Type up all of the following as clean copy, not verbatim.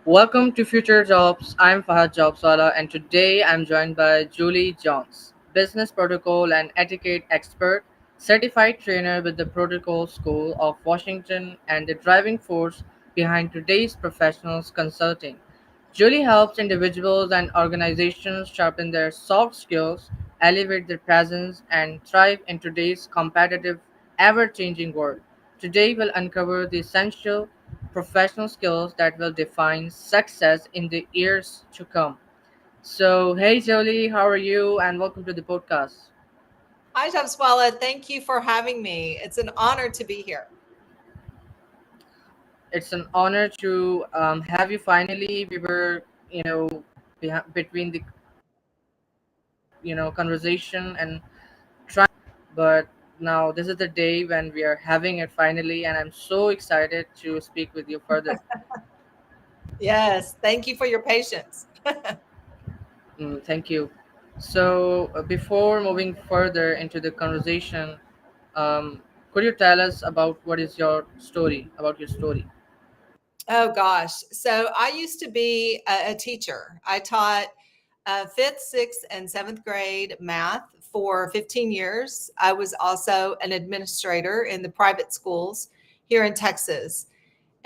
Welcome to Future Jobs. I'm Fahad Jobswala, and today I'm joined by Julie Jones, business protocol and etiquette expert, certified trainer with the Protocol School of Washington, and the driving force behind today's professionals consulting. Julie helps individuals and organizations sharpen their soft skills, elevate their presence, and thrive in today's competitive, ever changing world. Today, we'll uncover the essential professional skills that will define success in the years to come. So, hey Jolie, how are you? And welcome to the podcast. Hi, Swala. Thank you for having me. It's an honor to be here. It's an honor to have you finally. We were, between the, conversation and but now this is the day when we are having it finally, and I'm so excited to speak with you further. Yes, thank you for your patience. Thank you. So, before moving further into the conversation, um, could you tell us about what is your story, about your story? Oh, gosh. So I used to be a teacher. I taught fifth, sixth, and seventh grade math for 15 years. I was also an administrator in the private schools here in Texas.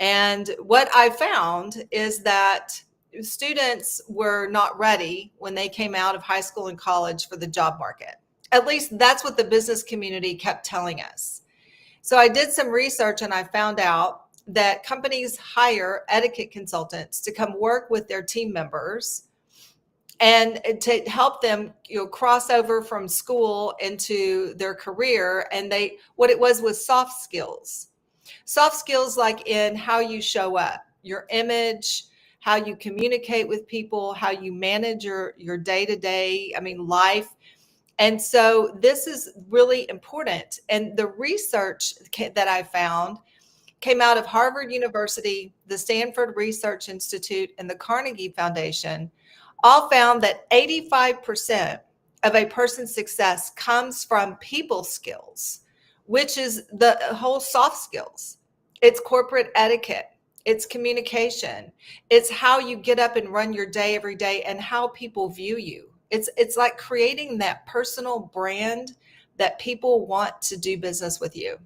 And what I found is that students were not ready when they came out of high school and college for the job market. At least that's what the business community kept telling us. So I did some research and I found out that companies hire etiquette consultants to come work with their team members and to help them cross over from school into their career. And they what it was soft skills like in how you show up, your image, how you communicate with people, how you manage your day-to-day, life. And so this is really important. And the research that I found came out of Harvard University, the Stanford Research Institute, and the Carnegie Foundation, all found that 85% of a person's success comes from people skills, which is the whole soft skills. It's corporate etiquette, it's communication, it's how you get up and run your day every day and how people view you. It's like creating that personal brand that people want to do business with you.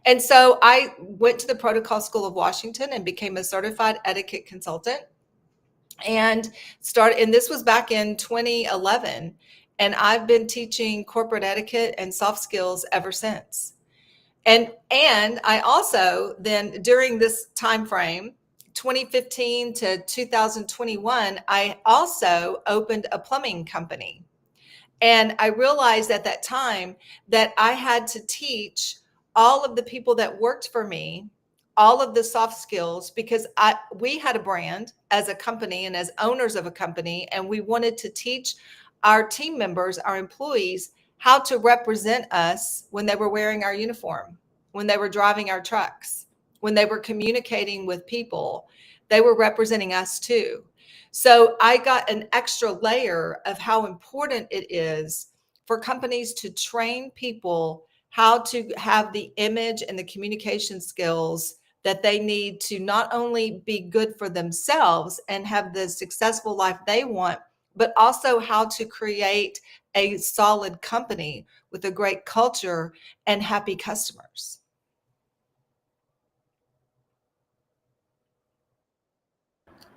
And so I went to the Protocol School of Washington and became a certified etiquette consultant and this was back in 2011, and I've been teaching corporate etiquette and soft skills ever since. And I also then during this time frame 2015 to 2021, I also opened a plumbing company. And I realized at that time that I had to teach all of the people that worked for me all of the soft skills because we had a brand as a company and as owners of a company, and we wanted to teach our team members, our employees, how to represent us when they were wearing our uniform, when they were driving our trucks, when they were communicating with people, they were representing us too. So I got an extra layer of how important it is for companies to train people how to have the image and the communication skills that they need to not only be good for themselves and have the successful life they want, but also how to create a solid company with a great culture and happy customers.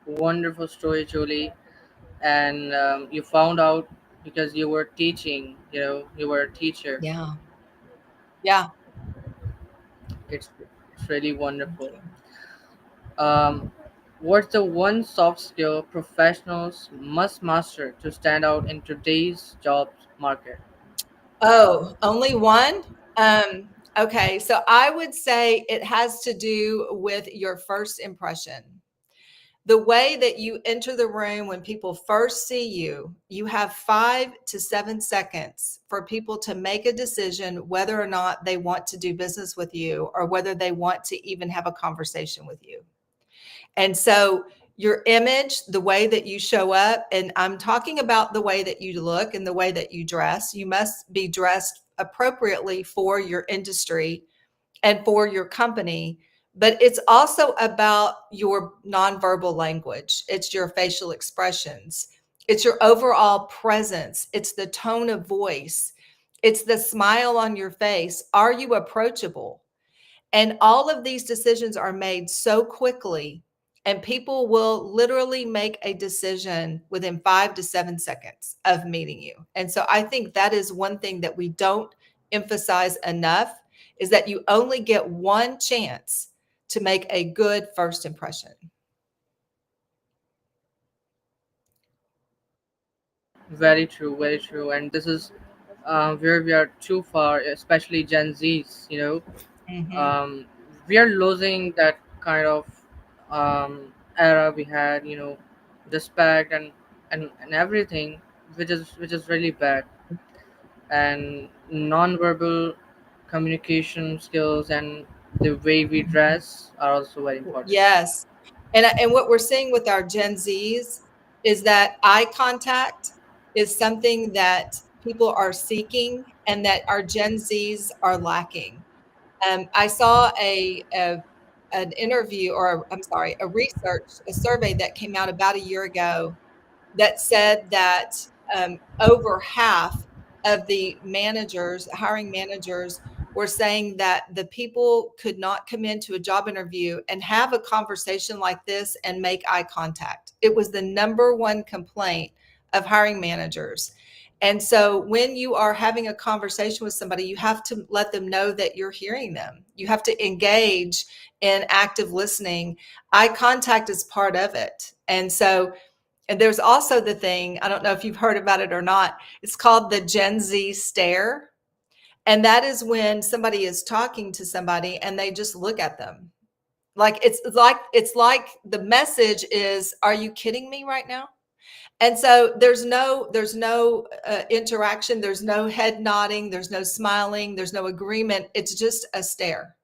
Wonderful story, Julie. And you found out because you were teaching, you were a teacher. Yeah. Yeah. It's really Thank wonderful. you. Um, what's the one soft skill professionals must master to stand out in today's job market? Oh, only one? Okay, so I would say it has to do with your first impression. The way that you enter the room when people first see you, you have 5 to 7 seconds for people to make a decision whether or not they want to do business with you or whether they want to even have a conversation with you. And so your image, the way that you show up, and I'm talking about the way that you look and the way that you dress, you must be dressed appropriately for your industry and for your company. but it's also about your nonverbal language. It's your facial expressions. It's your overall presence. It's the tone of voice. It's the smile on your face. Are you approachable? And all of these decisions are made so quickly, and people will literally make a decision within 5 to 7 seconds of meeting you. And so I think that is one thing that we don't emphasize enough, is that you only get one chance to make a good first impression. Very true, very true. And this is where we are too far, especially Gen Zs. Mhm. Um, we are losing that kind of era we had. Respect and everything, which is really bad. And non-verbal communication skills and the way we Mhm. dress are also very important. Yes. And what we're seeing with our Gen Zs is that eye contact is something that people are seeking and that our Gen Zs are lacking. I saw an interview, or I'm sorry, a survey that came out about a year ago that said that over half of the managers, hiring managers, were saying that the people could not come into a job interview and have a conversation like this and make eye contact. It was the number one complaint of hiring managers. And so when you are having a conversation with somebody, you have to let them know that you're hearing them. You have to engage in active listening. Eye contact is part of it. And there's also the thing, I don't know if you've heard about it or not, it's called the Gen Z stare. And that is when somebody is talking to somebody and they just look at them. Like the message is, are you kidding me right now? And so there's no interaction, there's no head nodding, there's no smiling, there's no agreement. It's just a stare.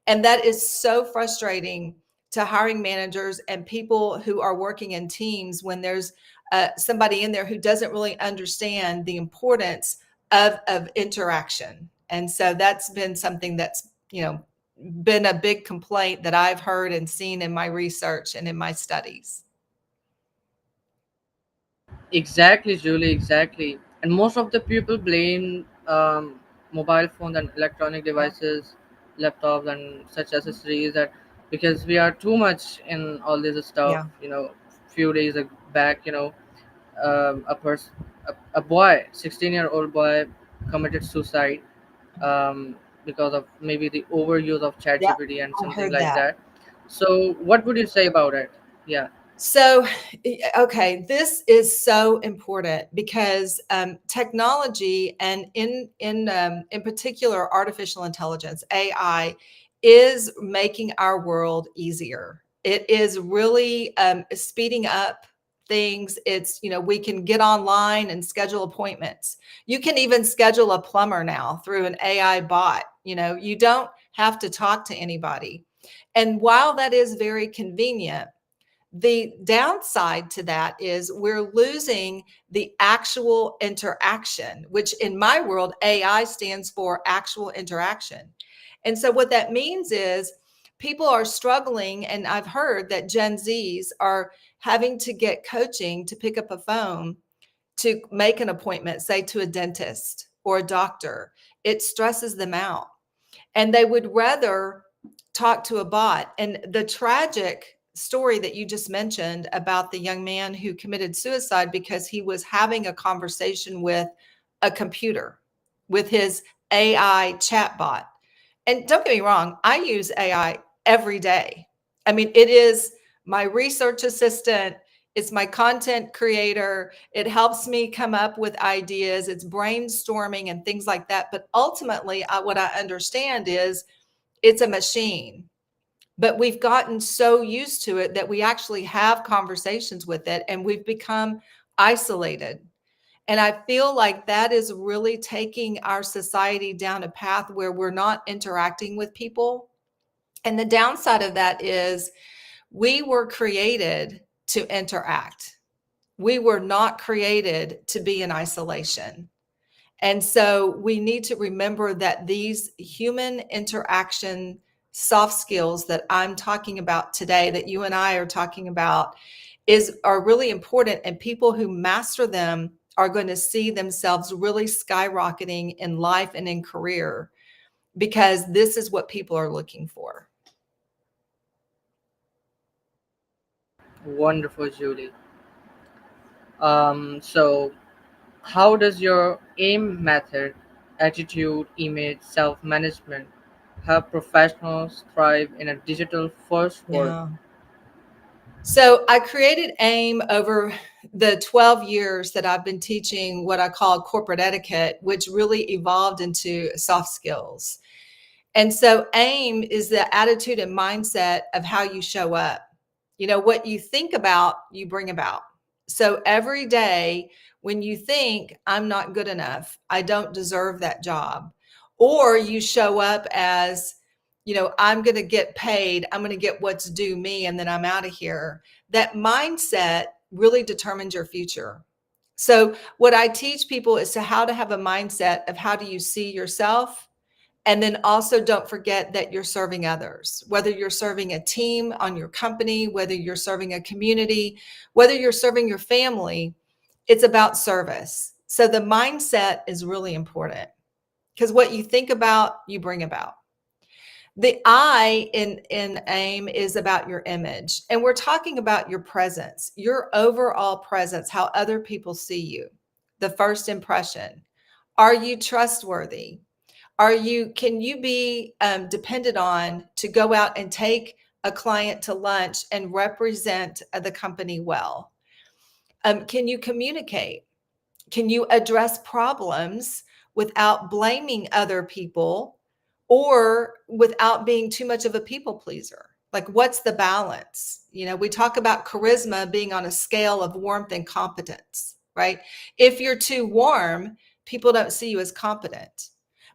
And that is so frustrating to hiring managers and people who are working in teams when there's somebody in there who doesn't really understand the importance of interaction. And so that's been something that's, been a big complaint that I've heard and seen in my research and in my studies. Exactly, Julie, exactly. And most of the people blame mobile phones and electronic Yeah. devices, laptops, and such accessories, that because we are too much in all this stuff. Yeah. Few days back, a person, a boy, 16-year-old boy, committed suicide because of maybe the overuse of Yeah. ChatGPT and I something heard like that. that. So, what would you say about it? Yeah. So, okay, this is so important because technology, and in particular artificial intelligence (AI) is making our world easier. It is really speeding up things. It's, we can get online and schedule appointments. You can even schedule a plumber now through an AI bot. You don't have to talk to anybody. And while that is very convenient, the downside to that is we're losing the actual interaction, which in my world, AI stands for actual interaction. And so what that means is people are struggling. And I've heard that Gen Zs are having to get coaching to pick up a phone to make an appointment, say to a dentist or a doctor. It stresses them out and they would rather talk to a bot. And the tragic story that you just mentioned about the young man who committed suicide because he was having a conversation with a computer, with his AI chatbot. And don't get me wrong, I use AI every day. I mean, it is my research assistant, it's my content creator. It helps me come up with ideas. It's brainstorming and things like that. But ultimately, what I understand is it's a machine. But we've gotten so used to it that we actually have conversations with it and we've become isolated. And I feel like that is really taking our society down a path where we're not interacting with people. And the downside of that is we were created to interact. We were not created to be in isolation. And so we need to remember that these human interaction soft skills that I'm talking about today, that you and I are talking about, are really important, and people who master them are going to see themselves really skyrocketing in life and in career, because this is what people are looking for. Wonderful, Julie. So how does your AIM method, attitude, image, self management, help professionals thrive in a digital first world? Yeah. So I created AIM over the 12 years that I've been teaching what I call corporate etiquette, which really evolved into soft skills. And so AIM is the attitude and mindset of how you show up. You know, what you think about, you bring about. So every day when you think, I'm not good enough, I don't deserve that job, or you show up as, I'm going to get paid, I'm going to get what's due me, and then I'm out of here. That mindset really determines your future. So what I teach people is to how to have a mindset of how do you see yourself, and then also don't forget that you're serving others, whether you're serving a team on your company, whether you're serving a community, whether you're serving your family, it's about service. So the mindset is really important, because what you think about, you bring about. The I in AIM is about your image. And we're talking about your presence, your overall presence, how other people see you, the first impression. Are you trustworthy? Can you be depended on to go out and take a client to lunch and represent the company well? Can you communicate? Can you address problems without blaming other people, or without being too much of a people pleaser? Like, what's the balance? We talk about charisma being on a scale of warmth and competence, right? If you're too warm, people don't see you as competent.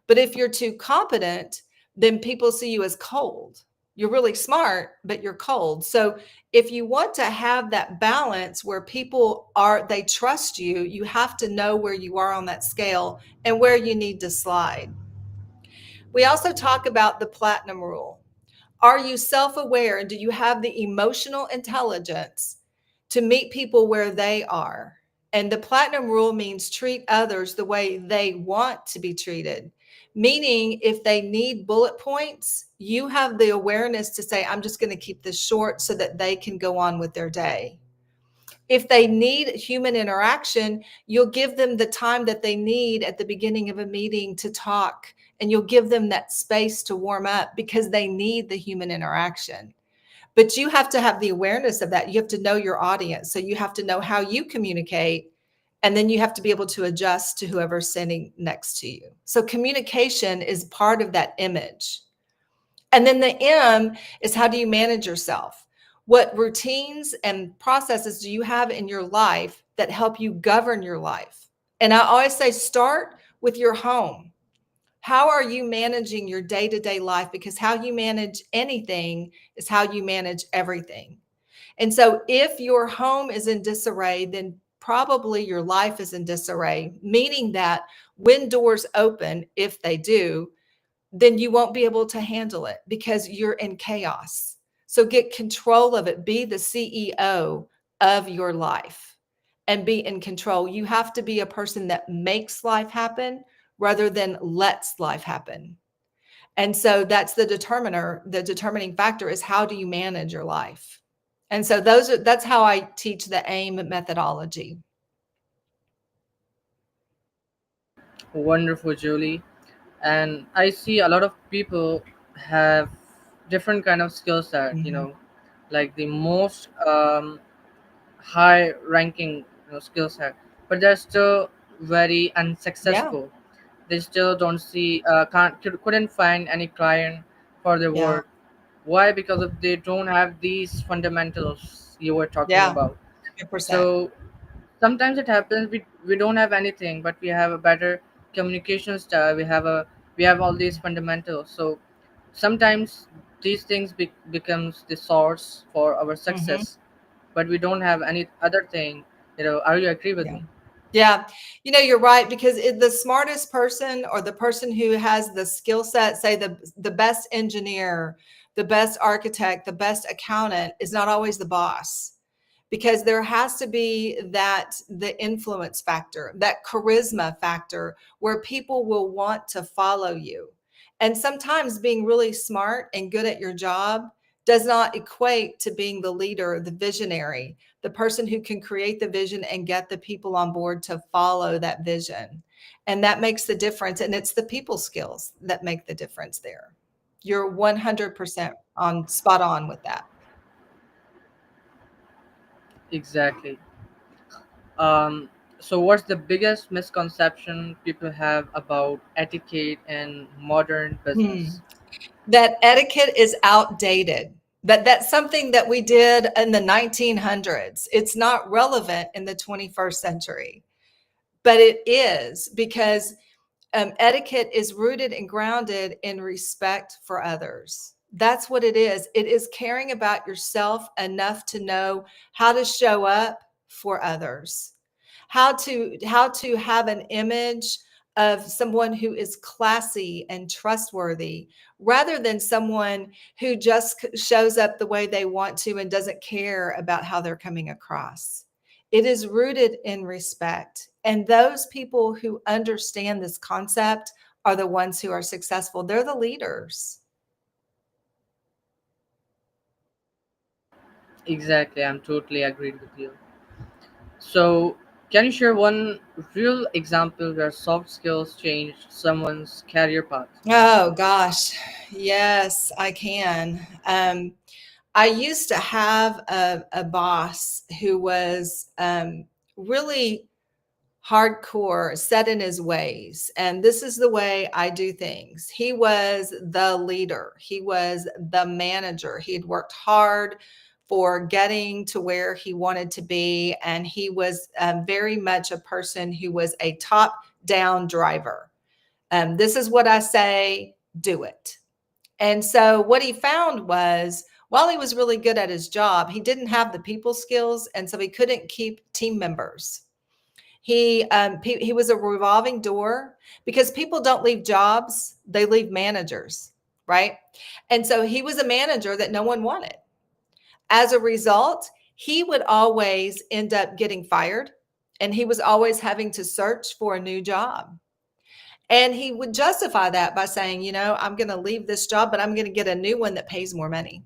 But if you're too competent, then people see you as cold. You're really smart, but you're cold. So if you want to have that balance where they trust you, you have to know where you are on that scale and where you need to slide. We also talk about the platinum rule. Are you self aware, and do you have the emotional intelligence to meet people where they are? And the platinum rule means treat others the way they want to be treated. Meaning, if they need bullet points, you have the awareness to say, I'm just going to keep this short so that they can go on with their day. If they need human interaction, you'll give them the time that they need at the beginning of a meeting to talk, and you'll give them that space to warm up because they need the human interaction. But you have to have the awareness of that. You have to know your audience. So you have to know how you communicate, and then you have to be able to adjust to whoever's sitting next to you. So communication is part of that image. And then the M is, how do you manage yourself? What routines and processes do you have in your life that help you govern your life? And I always say, start with your home. How are you managing your day to day life? Because how you manage anything is how you manage everything. And so if your home is in disarray, then probably your life is in disarray, meaning that when doors open, if they do, then you won't be able to handle it because you're in chaos. So get control of it. Be the CEO of your life and be in control. You have to be a person that makes life happen rather than lets life happen. And so that's the determiner. The determining factor is, how do you manage your life? And so that's how I teach the AIM methodology. Wonderful, Julie. And I see a lot of people have different kind of skill set, Mhm. like the most high ranking skill set, but they're still very Yeah. unsuccessful. They still don't see couldn't find any client for their Yeah. work. Why? Because of they don't have these fundamentals you were talking Yeah. about. 100%. So sometimes it happens we don't have anything, but we have a better communication style. We have all these fundamentals. So sometimes these things becomes the source for our Mhm. success, but we don't have any other thing. Are you agree with Yeah. me? Yeah. You're right, because the smartest person, or the person who has the skill set, say the best engineer, the best architect, the best accountant, is not always the boss, because there has to be the influence factor, that charisma factor, where people will want to follow you. And sometimes being really smart and good at your job does not equate to being the leader, the visionary, the person who can create the vision and get the people on board to follow that vision. And that makes the difference. And it's the people skills that make the difference there. You're 100% on spot on with that. Exactly. Um, so, what's the biggest misconception people have about etiquette in modern Hmm. business? That etiquette is outdated. That's something that we did in the 1900s. It's not relevant in the 21st century, but it is, because etiquette is rooted and grounded in respect for others. That's what it is. It is caring about yourself enough to know how to show up for others, how to have an image of someone who is classy and trustworthy, rather than someone who just shows up the way they want to and doesn't care about how they're coming across. It is rooted in respect. And those people who understand this concept are the ones who are successful. They're the leaders. Exactly, I'm totally agreed with you. So, can you share one real example where soft skills changed someone's career path? Oh, gosh. Yes, I can. I used to have a boss who was really hardcore, set in his ways. And this is the way I do things. He was the leader, he was the manager. He had worked hard for getting to where he wanted to be. And he was very much a person who was a top down driver. This is what I say, do it. And so what he found was, while he was really good at his job, he didn't have the people skills. And so he couldn't keep team members. He was a revolving door, because people don't leave jobs, they leave managers, right? And so he was a manager that no one wanted. As a result, he would always end up getting fired, and he was always having to search for a new job. And he would justify that by saying, I'm going to leave this job, but I'm going to get a new one that pays more money.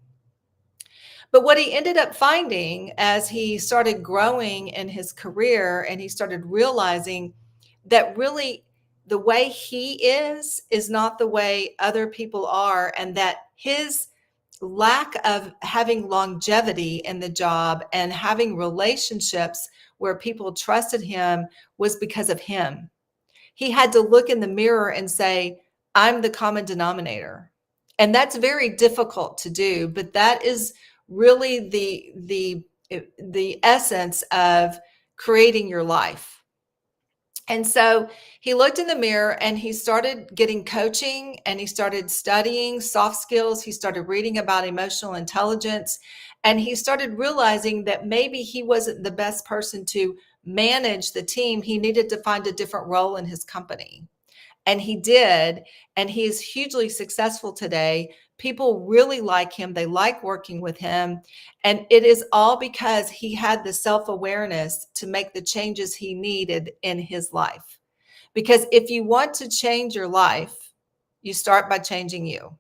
But what he ended up finding as he started growing in his career, and he started realizing that really the way he is not the way other people are, and that his lack of having longevity in the job and having relationships where people trusted him was because of him. He had to look in the mirror and say, I'm the common denominator. And that's very difficult to do, but that is really the essence of creating your life. And so he looked in the mirror, and he started getting coaching, and he started studying soft skills. He started reading about emotional intelligence, and he started realizing that maybe he wasn't the best person to manage the team. He needed to find a different role in his company. And he did. And he is hugely successful today. People really like him, they like working with him. And it is all because he had the self awareness to make the changes he needed in his life. Because if you want to change your life, you start by changing you.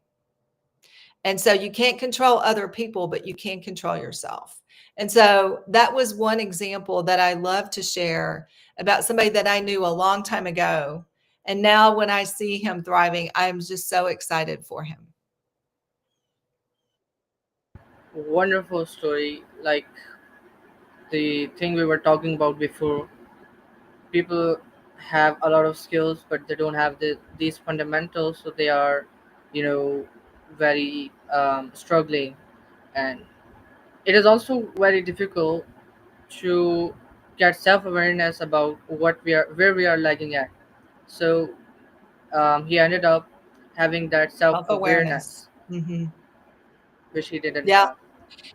And so you can't control other people, but you can control yourself. And so that was one example that I love to share about somebody that I knew a long time ago. And now when I see him thriving, I'm just so excited for him. Wonderful story. Like the thing we were talking about before, people have a lot of skills, but they don't have these fundamentals, so they are, you know, very struggling. And it is also very difficult to get self-awareness about what we are where we are lagging at. So he ended up having that Self awareness. self-awareness Hmm. which he didn't Yeah, have.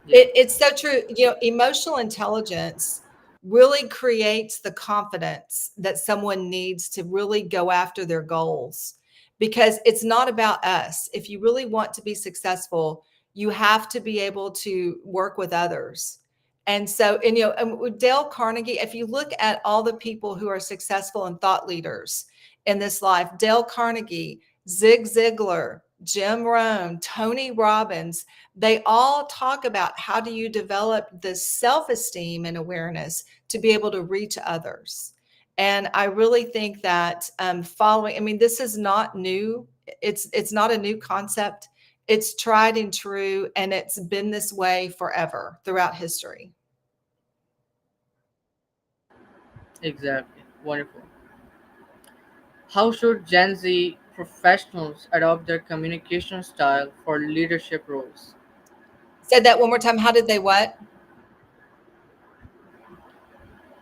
Yeah. it's so true. Emotional intelligence really creates the confidence that someone needs to really go after their goals, because it's not about us. If you really want to be successful, you have to be able to work with others. And so, and with Dale Carnegie, if you look at all the people who are successful and thought leaders in this life, Dale Carnegie, Zig Ziglar, Jim Rohn, Tony Robbins, they all talk about how do you develop this self-esteem and awareness to be able to reach others. And I really think that following, I mean, this is not new. It's not a new concept. It's tried and true, and it's been this way forever throughout history. Exactly. Wonderful. How should Gen Z professionals adopt their communication style for leadership roles? Say that one more time. How did they what?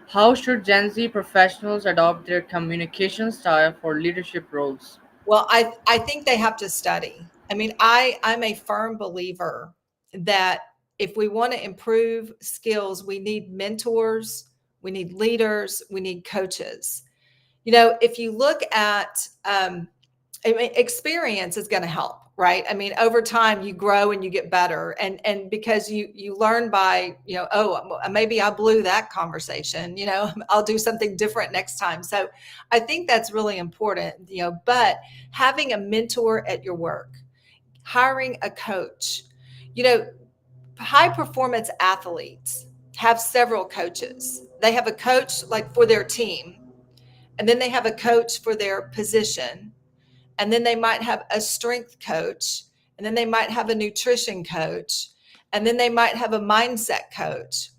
How should Gen Z professionals adopt their communication style for leadership roles? Well, I think they have to study. I mean, I'm a firm believer that if we want to improve skills, we need mentors, we need leaders, we need coaches. If you look at, I mean, experience is going to help, right? I mean, over time you grow and you get better, and because you learn by, oh, maybe I blew that conversation, I'll do something different next time. So I think that's really important, but having a mentor at your work, hiring a coach, you know, high performance athletes have several coaches. They have a coach like for their team, and then they have a coach for their position, and then they might have a strength coach, and then they might have a nutrition coach, and then they might have a mindset coach.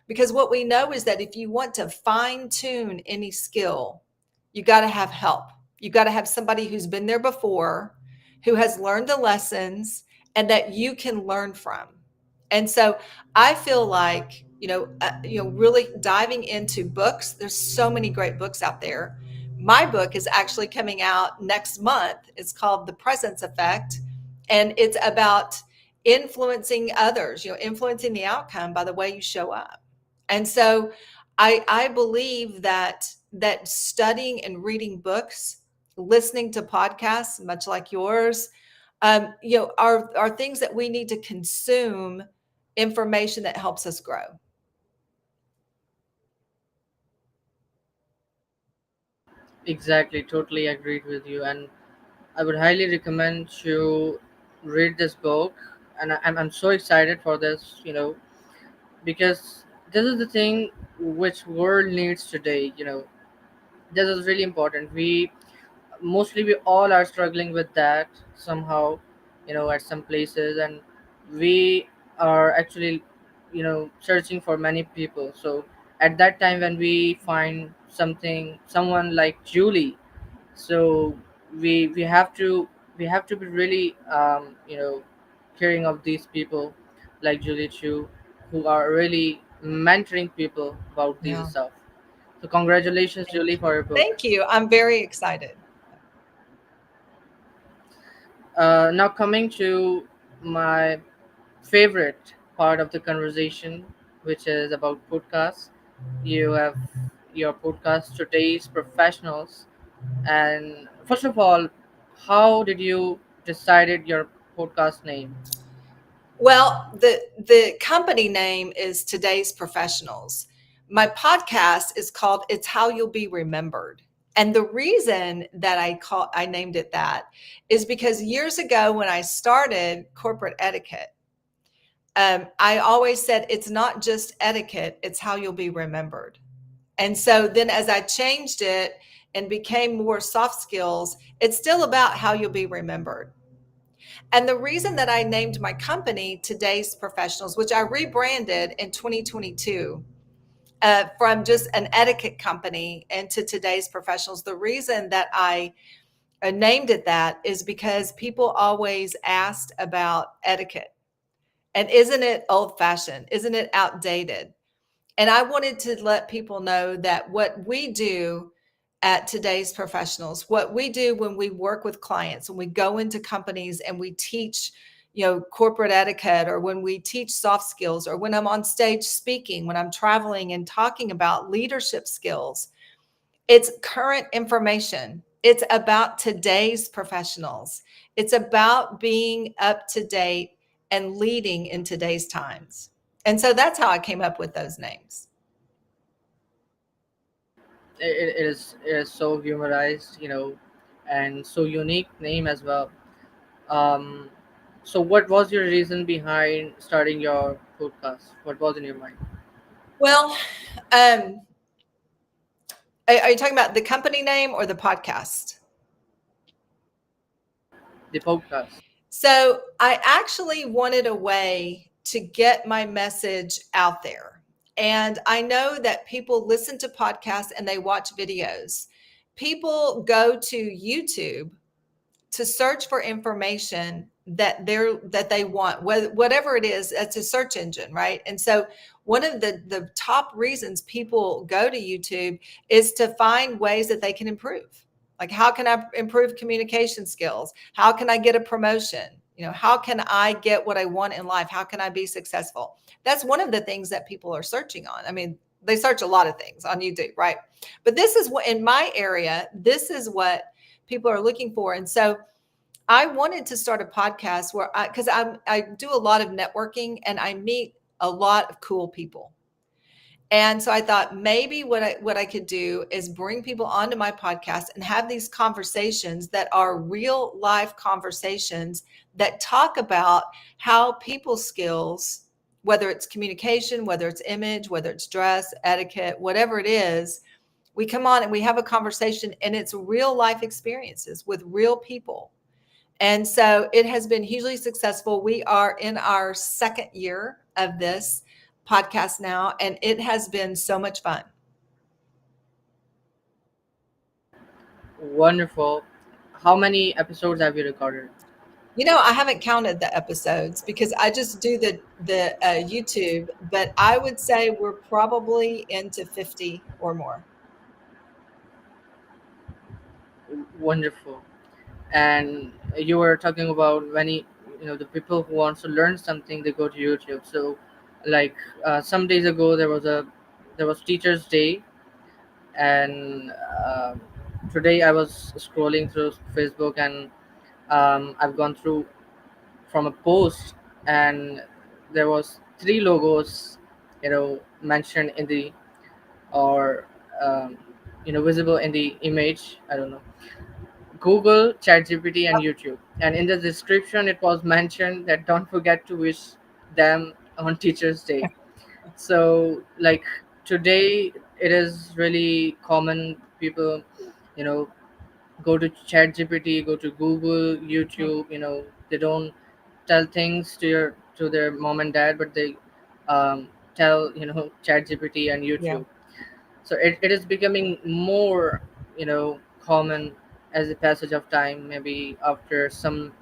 Because what we know is that if you want to fine tune any skill, you got to have help. You got to have somebody who's been there before, who has learned the lessons, and that you can learn from. And so I feel like, really diving into books. There's so many great books out there. My book is actually coming out next month. It's called The Presence Effect, and it's about influencing others, influencing the outcome by the way you show up. And so I believe that studying and reading books, listening to podcasts, much like yours, are things that we need to consume information that helps us grow. Exactly, totally agreed with you. And I would highly recommend you read this book. And I'm so excited for this, because this is the thing which world needs today. This is really important. We all are struggling with that somehow, at some places, and we are actually, searching for many people. So at that time when we find someone like Julie, so we have to be really, caring of these people like Julie Chu, who are really mentoring people about these Yeah. stuff. So congratulations, Thank Julie, you. for your book. Thank you. I'm very excited. Now coming to my favorite part of the conversation, which is about podcasts. You have your podcast, Today's Professionals. And first of all, how did you decided your podcast name? Well, the company name is Today's Professionals. My podcast is called It's How You'll Be Remembered. And the reason that I named it that is because years ago when I started corporate etiquette, I always said it's not just etiquette, it's how you'll be remembered. And so then as I changed it and became more soft skills, it's still about how you'll be remembered. And the reason that I named my company Today's Professionals, which I rebranded in 2022 from just an etiquette company into Today's Professionals, the reason that I named it that is because people always asked about etiquette. And isn't it old fashioned? Isn't it outdated? And I wanted to let people know that what we do at Today's Professionals, what we do when we work with clients, when we go into companies and we teach, corporate etiquette, or when we teach soft skills, or when I'm on stage speaking, when I'm traveling and talking about leadership skills. It's current information. It's about today's professionals. It's about being up to date and leading in today's times. And so that's how I came up with those names. It is so humorized, and so unique name as well. Um, so what was your reason behind starting your podcast? What was in your mind? Well, um, are you talking about the company name or the podcast? The podcast. So I actually wanted a way to get my message out there. And I know that people listen to podcasts and they watch videos. People go to YouTube to search for information that they want, whatever it is. That's a search engine, right? And so one of the top reasons people go to YouTube is to find ways that they can improve. Like, how can I improve communication skills? How can I get a promotion? How can I get what I want in life? How can I be successful? That's one of the things that people are searching on. I mean, they search a lot of things on YouTube, right? But this is what, in my area, this is what people are looking for. And so I wanted to start a podcast where because I do a lot of networking and I meet a lot of cool people. And so I thought maybe what I could do is bring people onto my podcast and have these conversations that are real life conversations that talk about how people skills, whether it's communication, whether it's image, whether it's dress, etiquette, whatever it is, we come on and we have a conversation, and it's real life experiences with real people. And so it has been hugely successful. We are in our second year of this podcast now, and it has been so much fun. Wonderful. How many episodes have you recorded? I haven't counted the episodes because I just do the YouTube, but I would say we're probably into 50 or more. Wonderful. And you were talking about many, the people who wants to learn something, they go to YouTube. So, like, some days ago, there was Teachers Day, and today I was scrolling through Facebook, and I've gone through from a post, and there was three logos, mentioned in the, or visible in the image. I don't know. Google, ChatGPT, and YouTube. And in the description, it was mentioned that don't forget to wish them on Teachers Day. So, like, today, it is really common. People, you know, go to ChatGPT, go to Google, Mhm. YouTube. They don't tell things to their mom and dad, but they tell ChatGPT and Yeah. YouTube. So it is becoming more common as the passage of time. Maybe after some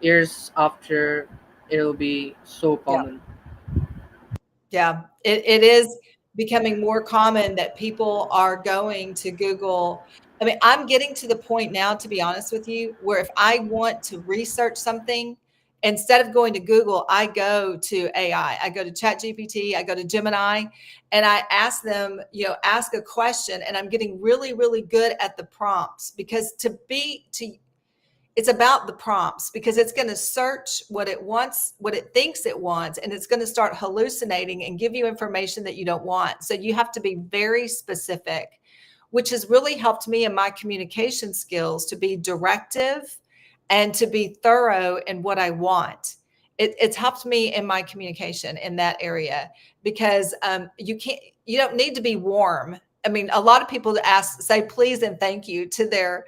years after, it'll be so Yeah. common. Yeah, it is becoming more common that people are going to Google. I mean, I'm getting to the point now, to be honest with you, where if I want to research something, instead of going to Google, I go to AI. I go to ChatGPT, I go to Gemini, and I ask them, ask a question, and I'm getting really, really good at the prompts because it's about the prompts because it's going to search what it wants, what it thinks it wants, and it's going to start hallucinating and give you information that you don't want. So you have to be very specific, which has really helped me in my communication skills to be directive and to be thorough in what I want. It's helped me in my communication in that area because you don't need to be warm. I mean, a lot of people say please and thank you to their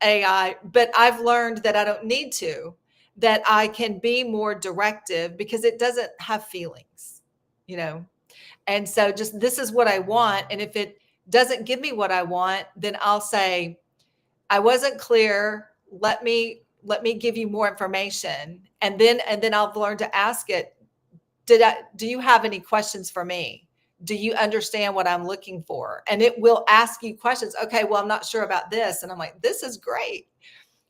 AI, but I've learned that I don't need to, that I can be more directive because it doesn't have feelings, you know? And so just this is what I want. And if it doesn't give me what I want, then I'll say, I wasn't clear. Let me give you more information. And then I'll learn to ask it, do you have any questions for me? Do you understand what I'm looking for? And it will ask you questions. Okay, well, I'm not sure about this. And I'm like, this is great.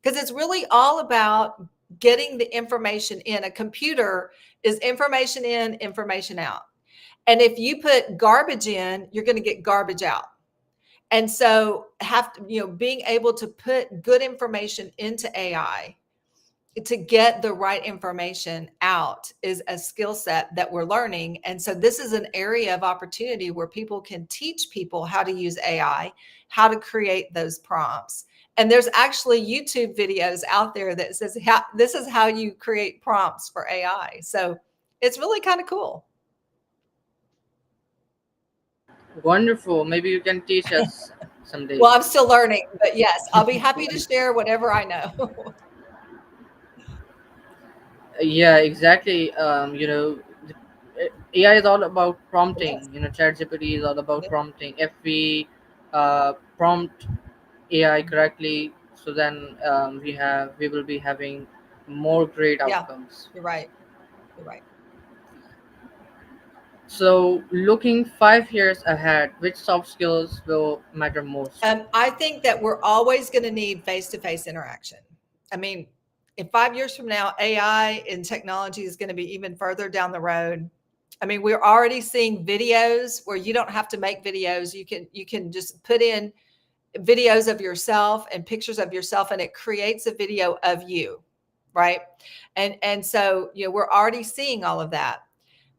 Because it's really all about getting the information in. A computer is information in, information out. And if you put garbage in, you're going to get garbage out. And so have to, being able to put good information into AI to get the right information out is a skill set that we're learning. And so this is an area of opportunity where people can teach people how to use AI, how to create those prompts. And there's actually YouTube videos out there that says this is how you create prompts for AI. So it's really kind of cool. Wonderful. Maybe you can teach us someday. Well, I'm still learning, but yes, I'll be happy to share whatever I know. Yeah, exactly. AI is all about Yes. prompting. ChatGPT is all about Yep. prompting. If we prompt AI correctly, so then we will be having more great Yeah, outcomes. you're right. You're right. So, looking 5 years ahead, which soft skills will matter most? I think that we're always going to need face to face interaction. I mean, in 5 years from now, AI and technology is going to be even further down the road. I mean, we're already seeing videos where you don't have to make videos. You can just put in videos of yourself and pictures of yourself, and it creates a video of you, right? And so we're already seeing all of that.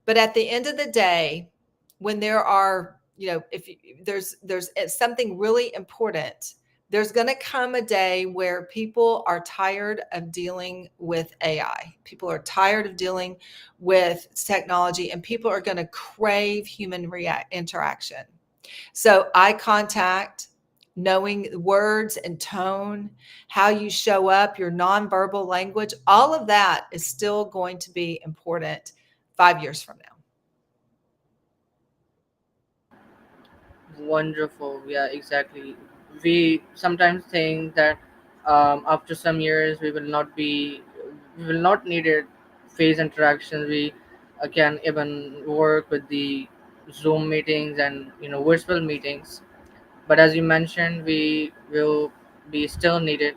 But at the end of the day, when there are, if you, there's something really important, there's going to come a day where people are tired of dealing with AI. People are tired of dealing with technology, and people are going to crave human interaction. So eye contact, knowing words and tone, how you show up, your nonverbal language, all of that is still going to be important 5 years from now. Wonderful. Yeah, exactly. We sometimes think that after some years we will not need it face interactions. We can even work with the Zoom meetings and virtual meetings. But as you mentioned, we will be still needed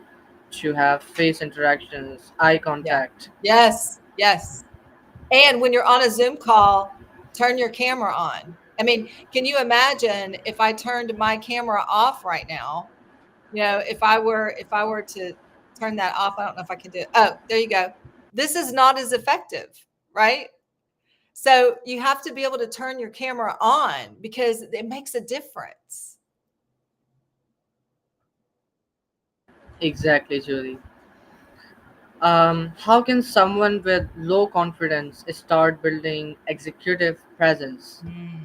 to have face interactions, eye Yeah. contact. Yes. Yes. And when you're on a Zoom call, turn your camera on. I mean, can you imagine if I turned my camera off right now? If I were to turn that off, I don't know if I can do it. Oh, there you go. This is not as effective, right? So you have to be able to turn your camera on because it makes a difference. Exactly, Julie. How can someone with low confidence start building executive presence? Mm.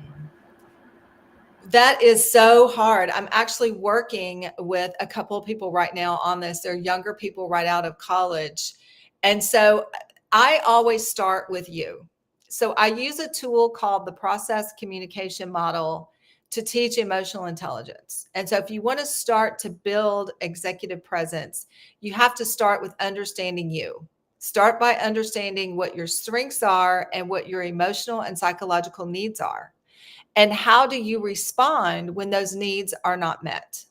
That is so hard. I'm actually working with a couple of people right now on this. They're younger people right out of college. And so I always start with you. So I use a tool called the process communication model to teach emotional intelligence. And so if you want to start to build executive presence, you have to start with understanding you. Start by understanding what your strengths are and what your emotional and psychological needs are. And how do you respond when those needs are not met?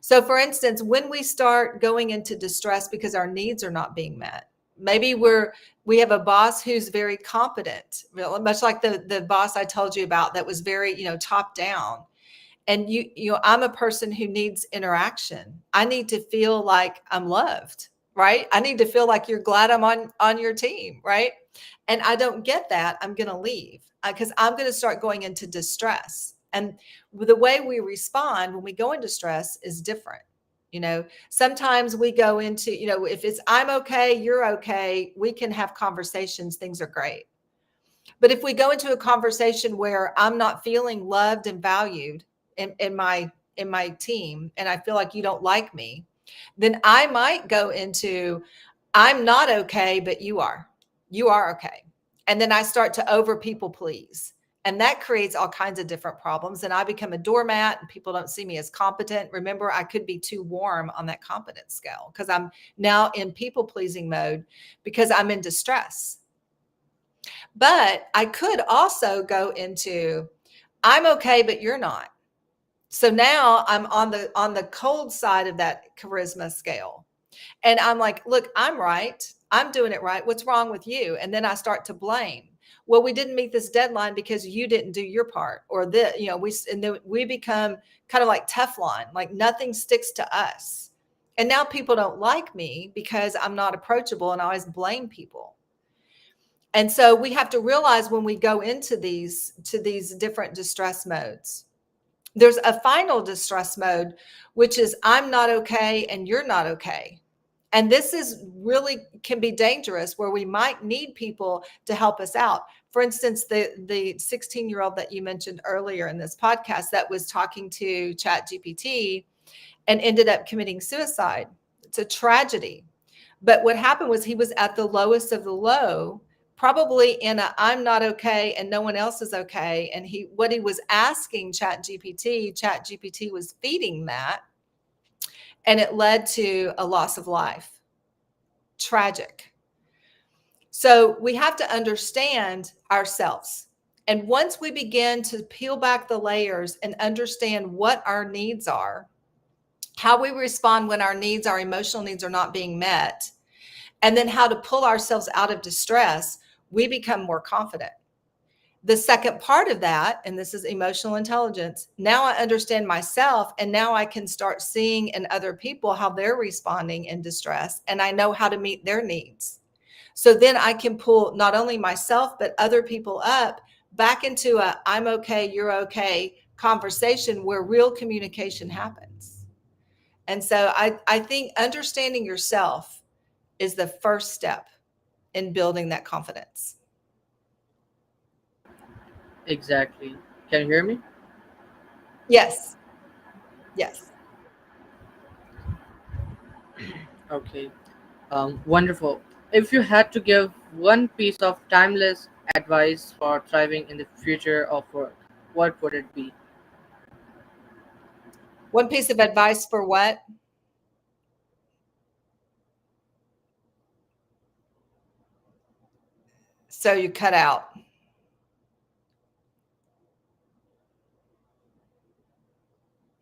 So, for instance, when we start going into distress because our needs are not being met, maybe we have a boss who's very competent, much like the boss I told you about that was very top down. And I'm a person who needs interaction. I need to feel like I'm loved, right? I need to feel like you're glad I'm on your team, right? And I don't get that, I'm going to leave because I'm going to start going into distress. And the way we respond when we go into stress is different. Sometimes we go into, if it's I'm okay, you're okay, we can have conversations, things are great. But if we go into a conversation where I'm not feeling loved and valued in my team, and I feel like you don't like me, then I might go into I'm not okay, but you are. You are okay. And then I start to over people please. And that creates all kinds of different problems. And I become a doormat and people don't see me as competent. Remember, I could be too warm on that competence scale because I'm now in people pleasing mode because I'm in distress. But I could also go into I'm okay, but you're not. So now I'm on the cold side of that charisma scale. And I'm like, look, I'm right. I'm doing it right. What's wrong with you? And then I start to blame. Well, we didn't meet this deadline because you didn't do your part, or and then we become kind of like Teflon, like nothing sticks to us. And now people don't like me because I'm not approachable and I always blame people. And so we have to realize when we go into these different distress modes, there's a final distress mode, which is I'm not okay and you're not okay. And this is really can be dangerous, where we might need people to help us out. For instance, the 16-year-old that you mentioned earlier in this podcast that was talking to Chat GPT and ended up committing suicide. It's a tragedy. But what happened was he was at the lowest of the low, probably in a I'm not okay and no one else is okay. And what he was asking Chat GPT was feeding that, and it led to a loss of life. Tragic. So we have to understand ourselves. And once we begin to peel back the layers and understand what our needs are, how we respond when our emotional needs are not being met, and then how to pull ourselves out of distress, we become more confident. The second part of that, and this is emotional intelligence, now I understand myself, and now I can start seeing in other people how they're responding in distress, and I know how to meet their needs. So then I can pull not only myself, but other people up back into a I'm okay, you're okay conversation where real communication happens. And so I think understanding yourself is the first step in building that confidence. Exactly. Can you hear me? Yes. Yes. Okay. Wonderful. If you had to give one piece of timeless advice for thriving in the future of work, what would it be? One piece of advice for what? So you cut out.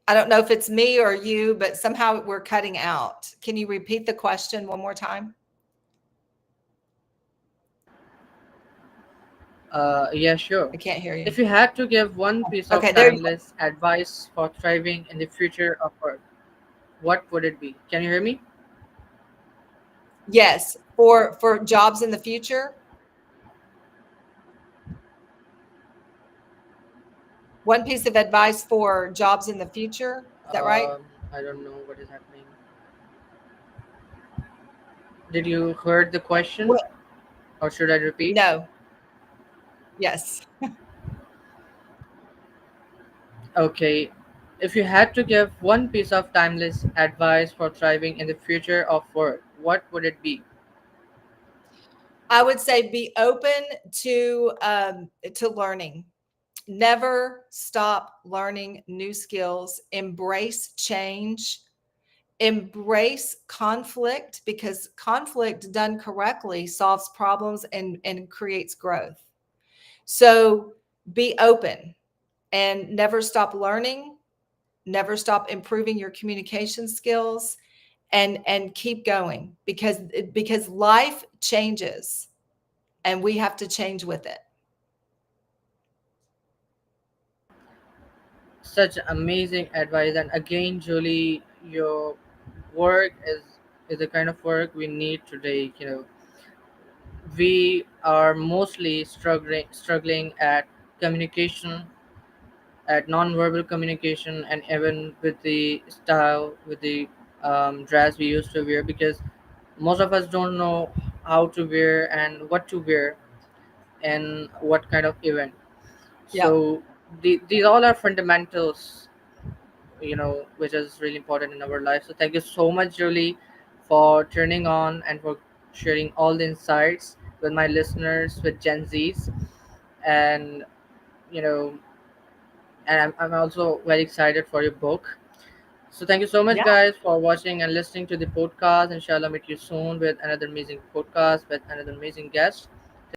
I don't know if it's me or you, but somehow we're cutting out. Can you repeat the question one more time? Yeah, sure. I can't hear you. If you had to give one piece of Okay, there you go. timeless advice for thriving in the future of work, what would it be? Can you hear me? Yes, for jobs in the future. One piece of advice for jobs in the future. Is that right? I don't know what is happening. Did you heard the question, What? or should I repeat? No. Yes. Okay. If you had to give one piece of timeless advice for thriving in the future of work, what would it be? I would say be open to learning. Never stop learning new skills. Embrace change. Embrace conflict, because conflict done correctly solves problems and creates growth. So be open and never stop learning, never stop improving your communication skills, and keep going, because life changes and we have to change with it. Such amazing advice. And again, Julie, your work is the kind of work we need today. We are mostly struggling at communication, at non-verbal communication, and even with the style, with the dress we used to wear, because most of us don't know how to wear and what to wear and what kind of event. Yep. So these all are fundamentals, which is really important in our life. So thank you so much, Julie, for turning on and for sharing all the insights with my listeners, with Gen Zs. And you know I'm also very excited for your book. So thank you so much, Yeah. guys, for watching and listening to the podcast. Inshallah, meet you soon with another amazing podcast with another amazing guest.